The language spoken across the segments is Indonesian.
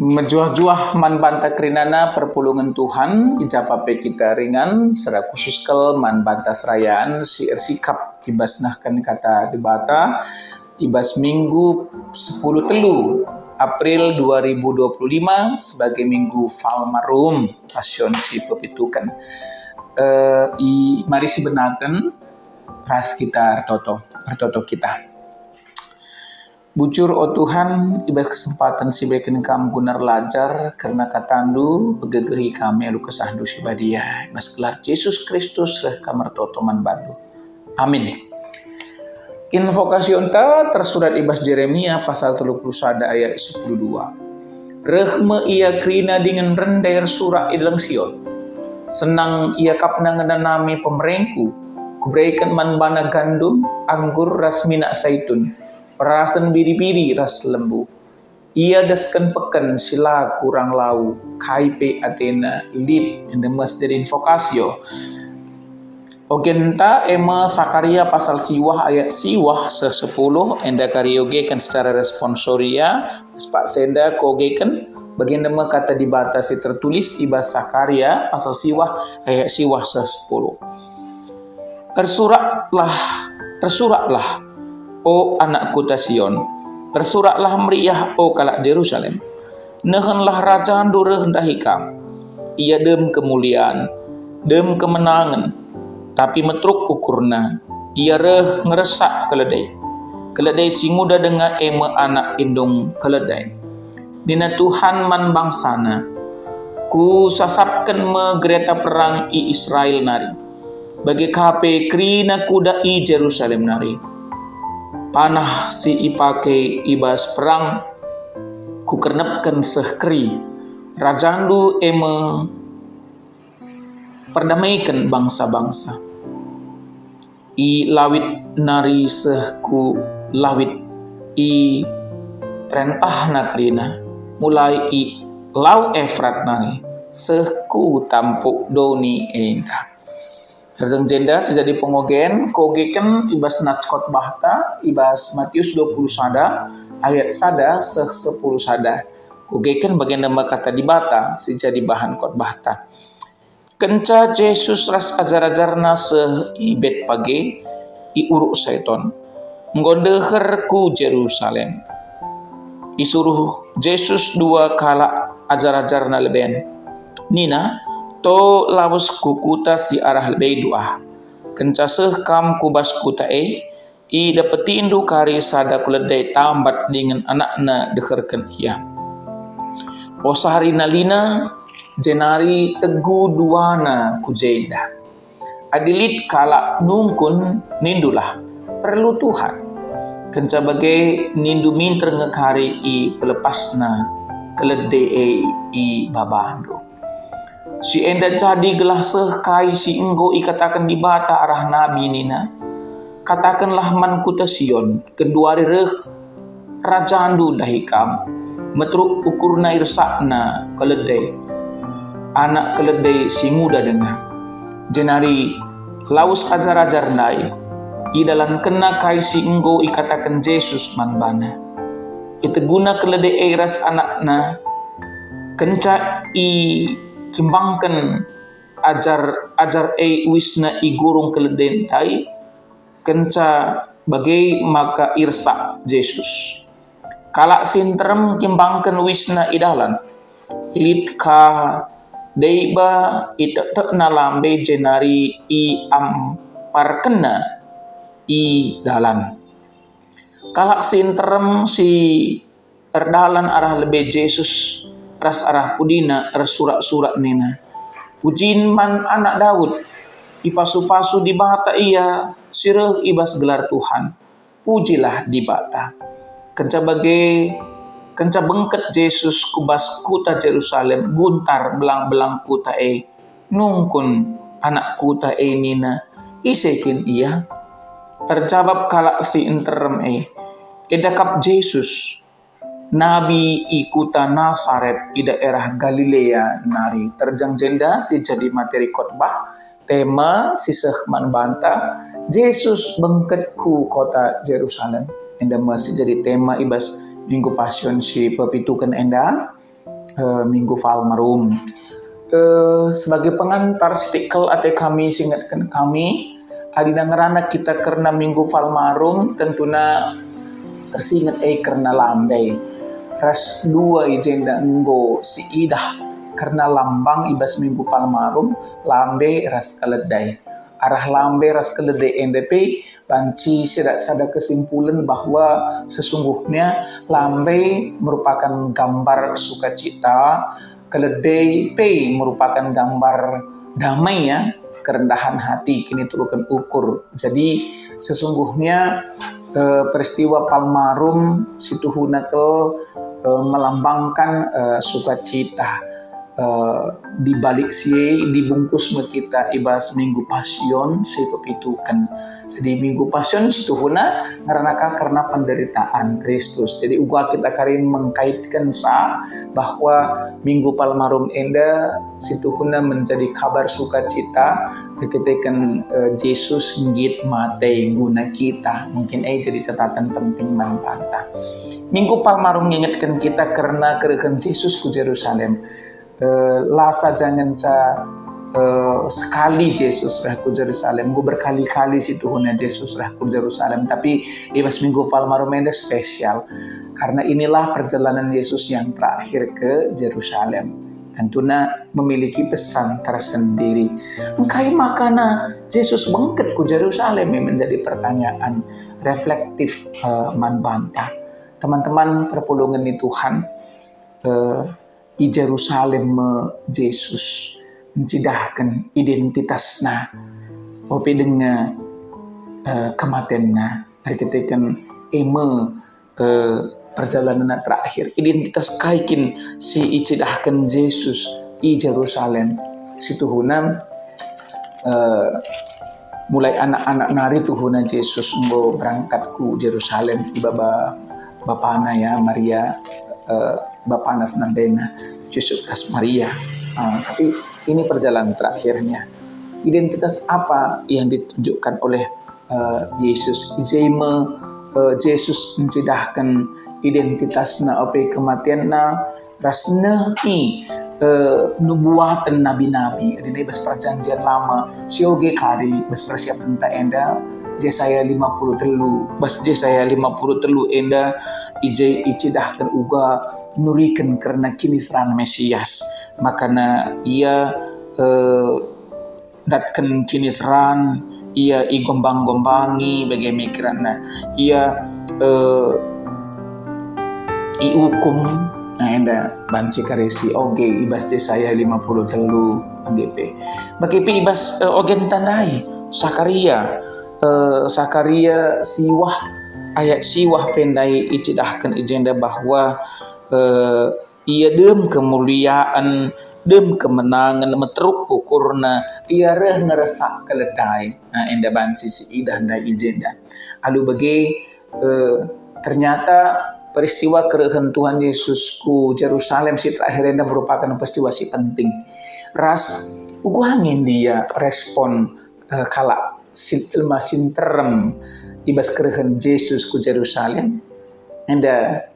Mejuah-juah man banta kerinana perpulungan Tuhan ijapape kita ringan secara khusus kel man banta serayaan si ersikap ibas nahkan kata debata ibas minggu 10 telu April 2025 sebagai minggu Falmarum passion si pepitukan mari si benakan ras kita artoto kita. Bujur o Tuhan, ibas kesempatan si berikan kami gunar lajar karena katandu begegehi kami alu kesahdu si badia. Ibas gelar Yesus Kristus reh kamar totoman bandu. Amin. Invokasi onta tersurat ibas Jeremia pasal 31 ayat 12. Rehme ia krina dengan rendair surak idlang Sion. Senang ia kapna ngedanami pemerengku. Kuberikan man bana gandum, anggur ras minak zaitun. Perasan biri-biri ras lembu. Ia deskan peken sila kurang lau. Kaipe Athena lead in the masjid invokasio. Ogenta ema Sakaria pasal siwah ayat siwah se-10. Enda karioge kan secara responsoria. Sepak senda koge kan. Bagian nama kata dibatasi tertulis ibas Sakaria pasal siwah ayat siwah se-10. Tersuraklah. O anakku Sion, tersuraklah meriah o kalak Jerusalem. Nehenlah raja handure hendak hikam. Ia dem kemuliaan, dem kemenangan. Tapi metruk ukurna, ia reh ngeresak keledai. Keledai singuda dengan eme anak indung keledai. Dina Tuhan man bangsana, ku sasapkan me gereta perang i Israel nari. Bagi kape krina kuda i Jerusalem nari. Panah si ipake ibas perang ku kernepkan sehkri rajandu eme perdamaikan bangsa-bangsa i lawit nari sehku lawit i perintah nakrina mulai i lau Efrat nari sehku tampuk doni endah. Terjang jenda sejadi pengogen kogekan ibas naskot bahta ibas Matius 20 sada ayat sada se-10 sada kogekan bagian nama kata dibata sejadi bahan kot bahta kenca Yesus ras ajar-ajarna se-ibet page i uruk seton nggondeher ku Jerusalem isuruh Yesus dua kala ajar-ajarna leben nina to labus kukuta si arah lebih doa. Kencaseh kam kubas kuta i dapeti indu kari sada kuledai tambat dengan anakna dekerken ia. O sehari nalina jenari tegu duana kujeda. Adilit kala nungkun nindulah perlu Tuhan. Kenca bagai nindu minter ngekari i pelepasna keledai i babando. Si enda jadi gelah sehkai si enggo ikatakan di bata arah nabi nina. Katakanlah man kuta Sion, kedua reh rajandu dahikam. Metruk ukurna irsakna keledai. Anak keledai si muda dengar. Jenari laus ajar-ajar nai. Idalan kena kai si enggo ikatakan Yesus man bana. Ite guna keledai ras anakna. Kenca kimbangkan ajar wisna igurung keledai dai kenca bagai maka irsa Yesus kalak sinterem kimbangkan wisna idalan lit ka deiba ite na lambe jenari i amparkena i dalan kalak sinterem si erdalan arah lebe Yesus ras arah pudina ras surak-surak nina. Pujin man anak Daud. Ipasu-pasu di bata ia sireh ibas gelar Tuhan. Pujilah di bata. Kenca bengket Yesus kubas kuta Jerusalem guntar belang-belang kuta nungkun anak kuta nina isekin ia. Terjawab kalak si interem edakap Yesus Nabi ikuta Nazaret di daerah Galilea nari terjang jenda si jadi materi khotbah tema si sehman banta Yesus bengketku kota Jerusalem enda masih jadi tema ibas minggu passion si pepitukan enda Minggu Falmarum. Sebagai pengantar stikel ate kami singatkan kami adina ngerana kita karena Minggu Falmarum tentuna tersingat karena lambai ras dua ijenda enggo si idah karena lambang ibas Minggu Palmarum lambe ras keledai arah lambe ras keledai NDP banci sada kesimpulan bahwa sesungguhnya lambe merupakan gambar sukacita, keledai P merupakan gambar damai ya, kerendahan hati kini turunkan ukur. Jadi sesungguhnya peristiwa Palmarum situhuna melambangkan sukacita. Di balik dibungkus kita ibas Minggu Pasion sebab itu kan. Jadi Minggu Pasion situhuna karena penderitaan Kristus. Jadi uga kita karim mengkaitkan bahwa Minggu Palmarum enda situhuna menjadi kabar sukacita ketika Yesus nggit mate guna kita. Mungkin jadi catatan penting manfaatnya. Minggu Palmarum mengingatkan kita karena kerekan Yesus ke Yerusalem. Lasa jangan sekali Yesus rah ke Yerusalem, gue berkali-kali situhuna Yesus rah ke Yerusalem, tapi ibas Minggu Palmarum ini spesial karena inilah perjalanan Yesus yang terakhir ke Yerusalem. Tentunya memiliki pesan tersendiri. Engkai makana Yesus bangkit ke Yerusalem menjadi pertanyaan reflektif manbanta. Teman-teman perpulungan di Tuhan, i Yerusalem Yesus mencidahkan identitasnya opi dengan kematiannya terketikan perjalanan terakhir identitas kaikin si icidahkan Yesus i Yerusalem situhuna mulai anak-anak nari tuhuna Yesus mau berangkat ku Yerusalem di bapana ya Maria Bapa Anas Nandena, Yusuf As Maria. Tapi ini perjalanan terakhirnya. Identitas apa yang ditunjukkan oleh Yesus? Yesus mencidahkan identitasnya ope kematiannya, rasna nubuatan nabi-nabi. Ini bas perjanjian lama. Sioge kari bas persiapan tak enda. Yesaya 53 bas Yesaya 53 enda icidahkan uga nurikan karena kini seran Mesias makana ia datkan kini seran ia igombang-gombangi bagi mikiranna ia iukum enda banci karesi oge ibas Yesaya 53 AGP bagi ibas ogen tandai Sakaria siwah ayat siwah pendai icidahkan agenda bahwa ia dem kemuliaan dem kemenangan meteruk ukurna ia reh ngeresak keledai enda banci si idah dan agenda alu bagi ternyata peristiwa kerehan Tuhan Yesus ku Yerusalem si terakhir enda merupakan peristiwa si penting ras uguangin dia respon kala silma sinterem ibas kerehan Yesus ku Yerusalem enda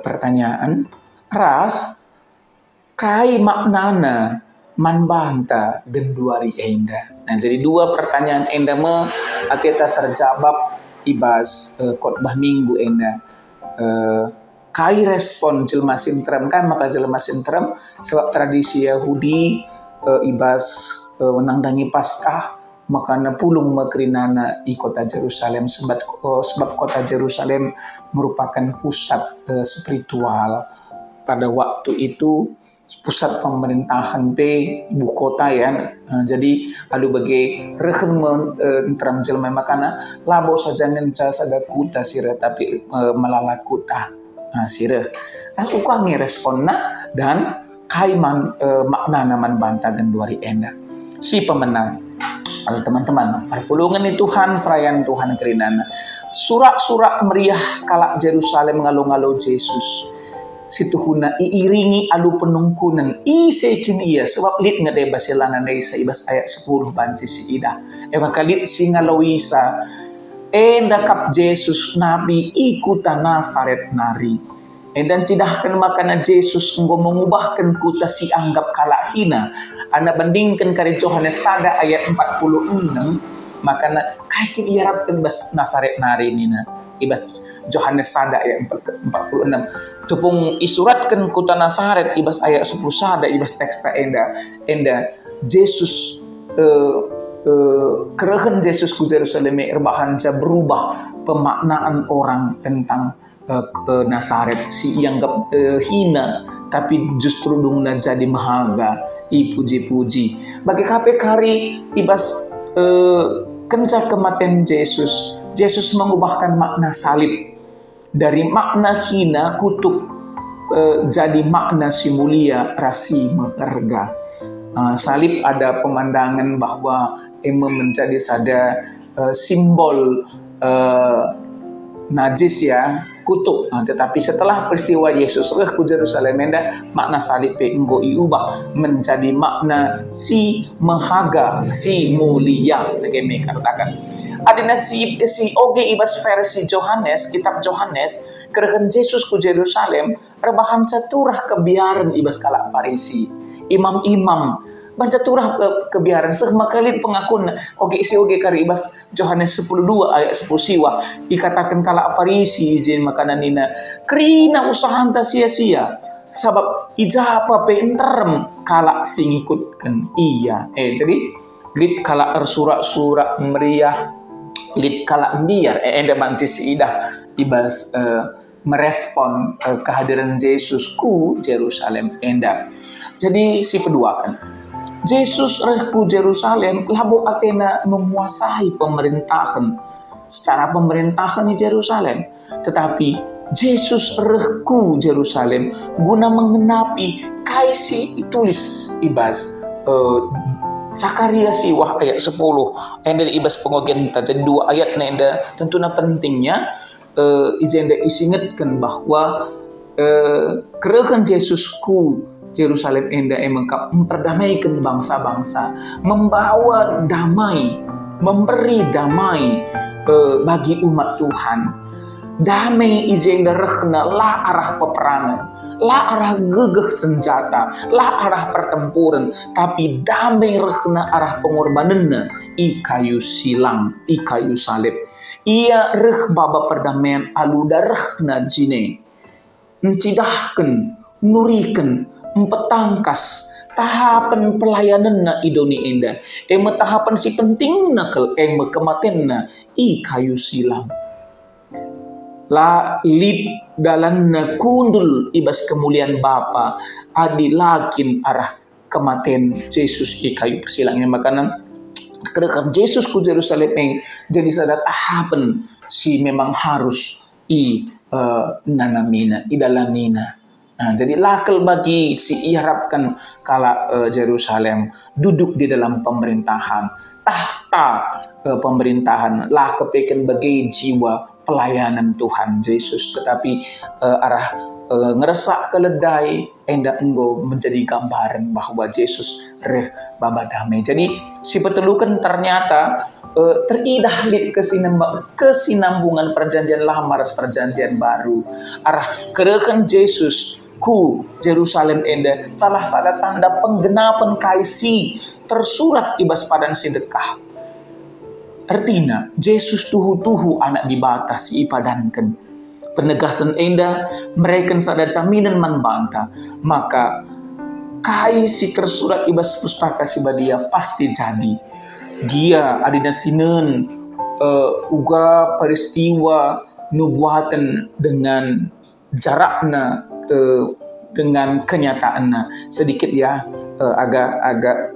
pertanyaan ras kai maknana manbanta genduari enda. Nah jadi dua pertanyaan enda kita terjawab ibas khotbah minggu enda kai respon jelma sinterem kan maka jelma sinterem sebab tradisi Yahudi ibas menangdangi Paskah makana pulung makrinana di kota Yerusalem sebab kota Yerusalem merupakan pusat spiritual pada waktu itu pusat pemerintahan ibu kota ya jadi alu bagi rehen teram jelma makana labo saja ngenca sada kuta sirah tapi melala kuta sirah asukangi responna dan kaiman makna naman banta genduari enda si pemenang. Kalau teman-teman, perpulungan di Tuhan, serayan Tuhan kerinana. Surak-surak meriah kalak Yerusalem ngalu-ngalu Yesus. Situhuna iiringi alu penungkunan. Sekin iya, sebab lit ngade basilanan sa ibas ayat 10 banci si ida. Maka lit si ngalawisa. Enda kap Yesus nabi ikutan Nasaret nari. Dan tidakkan makana Yesus engkau mengubahkan kuta si anggap kalak hina. Anda bandingkan kari Yohanes sada ayat 46, makana kaikin iharapkan bas Nasaret nari nina. Ibas Yohanes sada ayat 46. Tupung isuratkan kuta Nasaret ibas ayat 10 sada ibas teksta enda Yesus kerahan Yesus ku Yerusalem erbahan berubah pemaknaan orang tentang Nasaret si ianggap hina, tapi justru dungna jadi mahaga, ipuji-puji. Bagi kape kari ibas kenca kematian Yesus, Yesus mengubahkan makna salib dari makna hina kutuk jadi makna si mulia rasi maharga. Salib ada pemandangan bahwa menjadi sada simbol najis ya, kutuk. Tetapi setelah peristiwa Yesus ke Yerusalem, makna salib enggo iubah menjadi makna si mahaga, si mulia. Bagaimana katakan? Adina si oge ibas versi Yohanes, kitab Yohanes, kerekan Yesus ku Yerusalem, rebahan caturah kebiaran ibas kalak Parisi, imam-imam baca turah kebiaran sehmakalin pengakun oge kari ibas Yohanes 10:2 ayat 10 siwa dikatakan kala Parisi izin makanan nina kerina usahanta sia-sia sabab ijapa penterem kala singikutkan iya jadi lip kala surak-surak meriah lip kala biar enda mancis idah ibas merespon kehadiran Yesus ku Yerusalem enda. Jadi si kedua kan Yesus rehku Yerusalem labo Athena menguasai pemerintahan secara pemerintahan di Yerusalem, tetapi Yesus rehku Yerusalem guna mengenapi kaisi itulis ibas Zakaria siwah ayat 10 enda ibas pengogen jadi dua ayat enda tentunya pentingnya ijenda isingetkan bahwa kerekan Yesusku Yerusalem enda memperdamaikan bangsa-bangsa, membawa damai, memberi damai bagi umat Tuhan. Damai ijenda rehna lah arah peperangan, lah arah gegeh senjata, lah arah pertempuran, tapi damai rehna arah pengorbananna i kayu silang, i kayu salib. Ia reh baba perdamaian aluda rehna jine. Mencidahkan, nurikan, mempetangkas tahapan pelayanan na idoni enda tahapan si penting nakal kematen i kayu silang la lid dalan na kundul ibas kemuliaan Bapa adi lakin arah kematen Yesus i kayu silangnya makanan kedekat Yesus ku Yerusalem jadi sada tahapan si memang harus i nanamina idalanina. Jadi lakel bagi si iharapkan kala Yerusalem duduk di dalam pemerintahan tahta pemerintahan lah kepeken bagi jiwa pelayanan Tuhan Yesus, tetapi arah ngeresak keledai enda enggo menjadi gambaran bahwa Yesus reh baba damai. Jadi si petelukan ternyata teridah di kesinambungan perjanjian lama ras perjanjian baru arah kerekan Yesus ku Yerusalem enda salah sada tanda penggenapan kaisi tersurat ibas padan sedekah. Artinya Yesus tuhu-tuhu anak dibatasi ipadankan. Penegasan enda mereka sada jaminan manbanta, maka kaisi tersurat ibas pustaka sibadia pasti jadi. Dia adina sinen uga peristiwa nubuatan dengan jarakna dengan kenyataannya sedikit ya agak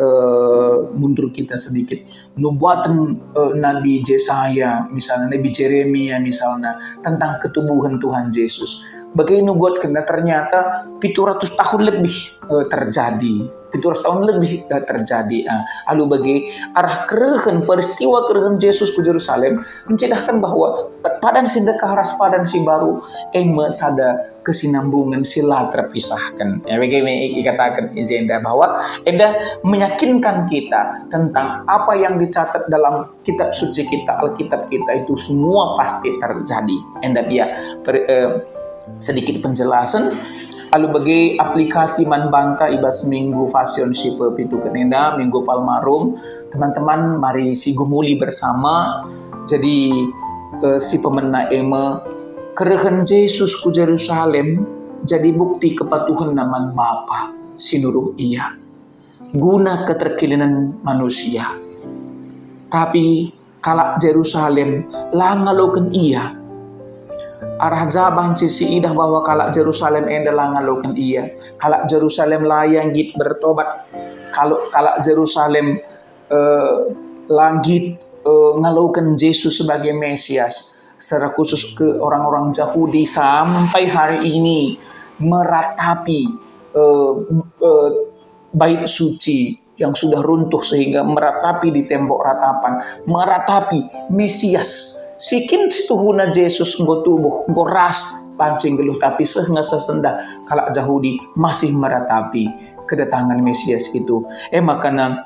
mundur kita sedikit nubuatan Nabi Yesaya misalnya Nabi Jeremia misalnya tentang ketubuhan Tuhan Yesus bagaimana nubuat kena ternyata 700 tahun lebih terjadi 700 tahun lebih terjadi. Lalu bagi arah kerehan peristiwa kerehan Yesus ke Yerusalem mencedahkan bahwa padan sedekah ras padan si baru sada kesinambungan sila terpisahkan. Ya bagaimana dikatakan agenda bahwa enda meyakinkan kita tentang apa yang dicatat dalam kitab suci kita Alkitab kita itu semua pasti terjadi. Enda dia sedikit penjelasan. Lalu bagi aplikasi Manbanta ibas minggu fashion ship pitu kenenda minggu palmarum, teman-teman mari si gumuli bersama. Jadi si pemena ema kerehan Yesus ku Jerusalem jadi bukti kepatuhan naman Bapa sinuruh ia guna keterkilinan manusia. Tapi kalak Jerusalem langaloken ia arah jabang sisi idah bahwa kalak Jerusalem enda langaloken ia, kalak Jerusalem layang git bertobat, kalau kalak Jerusalem langit ngalaukan Yesus sebagai Mesias, secara khusus ke orang-orang Yahudi sampai hari ini meratapi bait suci yang sudah runtuh sehingga meratapi di tembok ratapan, meratapi Mesias. Sikin situhuna Yesus nggo tubuh, nggo ras pancing geluh, tapi sehingga sesenda kalak Yahudi masih meratapi kedatangan Mesias itu. Makanya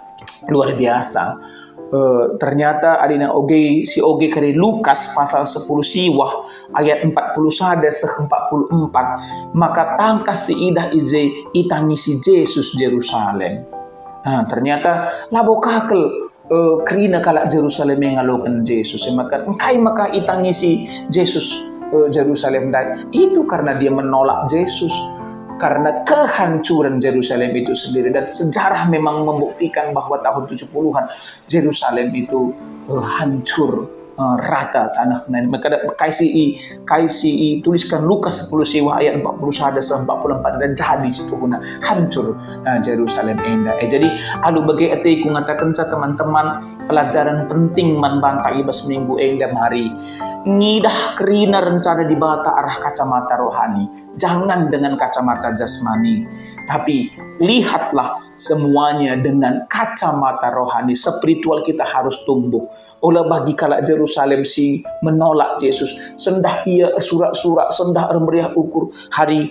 luar biasa. Ternyata adina si oge kari Lukas pasal 10 siwah ayat 41 seh 44, maka tangkas si idah ize itangisi Yesus Jerusalem. Ternyata labo kakel kerina kalak Jerusalem yang ngalokan Yesus, maka itangisi Yesus Jerusalem dai. Itu karena dia menolak Yesus, karena kehancuran Jerusalem itu sendiri. Dan sejarah memang membuktikan bahwa tahun 70-an Jerusalem itu hancur rata tanahnya. Maka kaisi tuliskan Lukas 10 siwa ayat 41 sampai 44 dan jadi situ guna hancur Jerusalem enda. Jadi alu bagi ete ku ngatakan teman-teman pelajaran penting Manbanta ibas minggu enda mari ngidah kerina rencana dibata arah kacamata rohani, jangan dengan kacamata jasmani, tapi lihatlah semuanya dengan kacamata rohani. Spiritual kita harus tumbuh. Olah bagi kalak Jerusalem si menolak Yesus, sendah ia surat-surat, sendah meriah ukur hari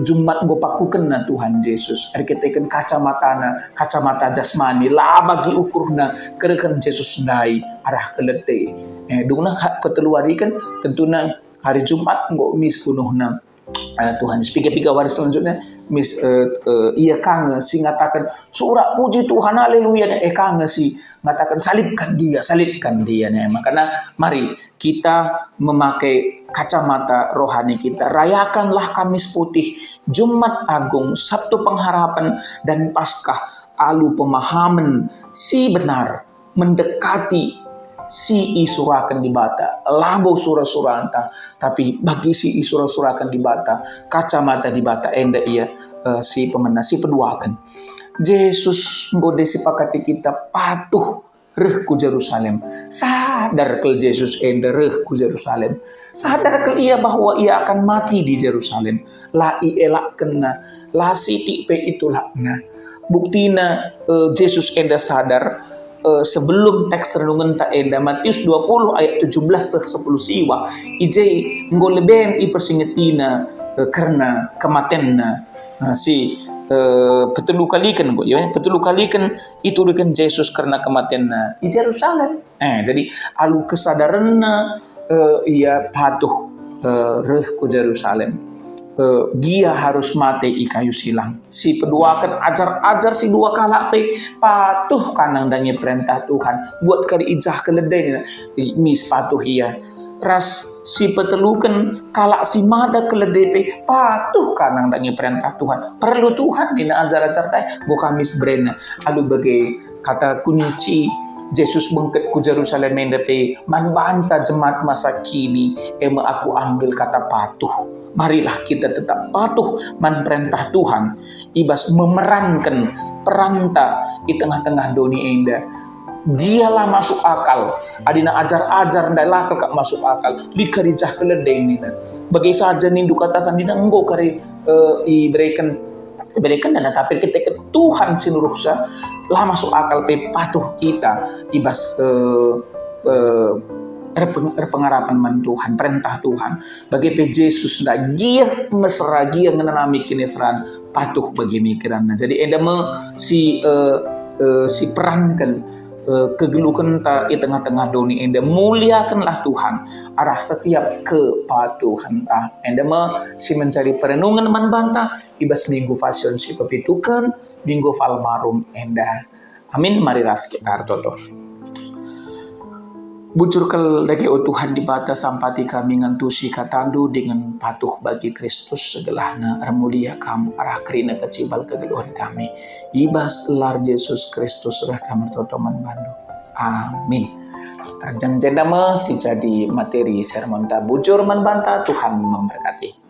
Jumat go pakuken na Tuhan Yesus. Ari keteken kacamata jasmani lah bagi ukurna kerekan Yesus dai arah kelete. Dungna keteluarikan tentunya hari Jumat go mis kunuhna Tuhan. Pikir-pikir waris selanjutnya ia kangen si ngatakan surat puji Tuhan haleluya, kangen si ngatakan salibkan dia nih. Makanya mari kita memakai kacamata rohani kita. Rayakanlah Kamis Putih, Jumat Agung, Sabtu Pengharapan dan Paskah alu pemahaman si benar mendekati si isurakan dibata labo surah-surah tapi bagi si isura-surakan dibata kacamata dibata enda ia si pemena si peduakan Yesus ngode sipakati kita patuh reh ku Jerusalem, sadar ke Yesus enda reh ku Jerusalem, sadar ke ia bahwa ia akan mati di Jerusalem, la ielak kena la siti pe itulakna buktina Yesus enda sadar. Sebelum teks renungan tak enda Matius 20 ayat 17 10 siwa ije ngoleben i persingetina karena kematenna si petelu kalikan itu dengan Yesus karena kematianna di Yerusalem. Jadi alu kesadaranna ia patuh reh ku Yerusalem. Dia harus mati i kayu silang. Si peduakan ajar si dua kalak pe patuh kanang dangi perintah Tuhan. Buat kari ijah keledai mis patuh ia. Ras si petelukan kalak si mada keledai pe patuh kanang dangi perintah Tuhan. Perlu Tuhan dina ajar-ajar dai bukan mis brena. Alu bagai kata kunci Yesus bengket ku Jerusalem mendepe Manbanta jemaat masa kini aku ambil kata patuh. Marilah kita tetap patuh perintah Tuhan. Ibas memerankan peranta di tengah-tengah dunia enda. Dialah masuk akal. Adina ajar-ajar ndalah kak masuk akal. Dikarijah keledai nina. Bagi saja nindu kata sandina enggo kari berikan dana tapi ketika Tuhan sinuruhsa lah masuk akal pe patuh kita ibas pengharapan man Tuhan, perintah Tuhan. Bagi pe Yesus ndak gia mesra gia ngenanami kinesran patuh bagi mikiran. Jadi enda si perankan kegeluhan ta di tengah-tengah doni enda muliakanlah Tuhan arah setiap kepatuhan ta enda si mencari perenungan man banta ibas minggu fasion si pepitukan minggu falmarum enda amin mari ras kita artoto bujur kel dage o Tuhan di bata sampati kami ngantusi katandu dengan patuh bagi Kristus segelahna remulia kam arah kerina kecibal kegeluhan kami ibas lar Yesus Kristus rah kamar totoman bandu amin terjang jendama si jadi materi sermon ta bujur man banta Tuhan memberkati.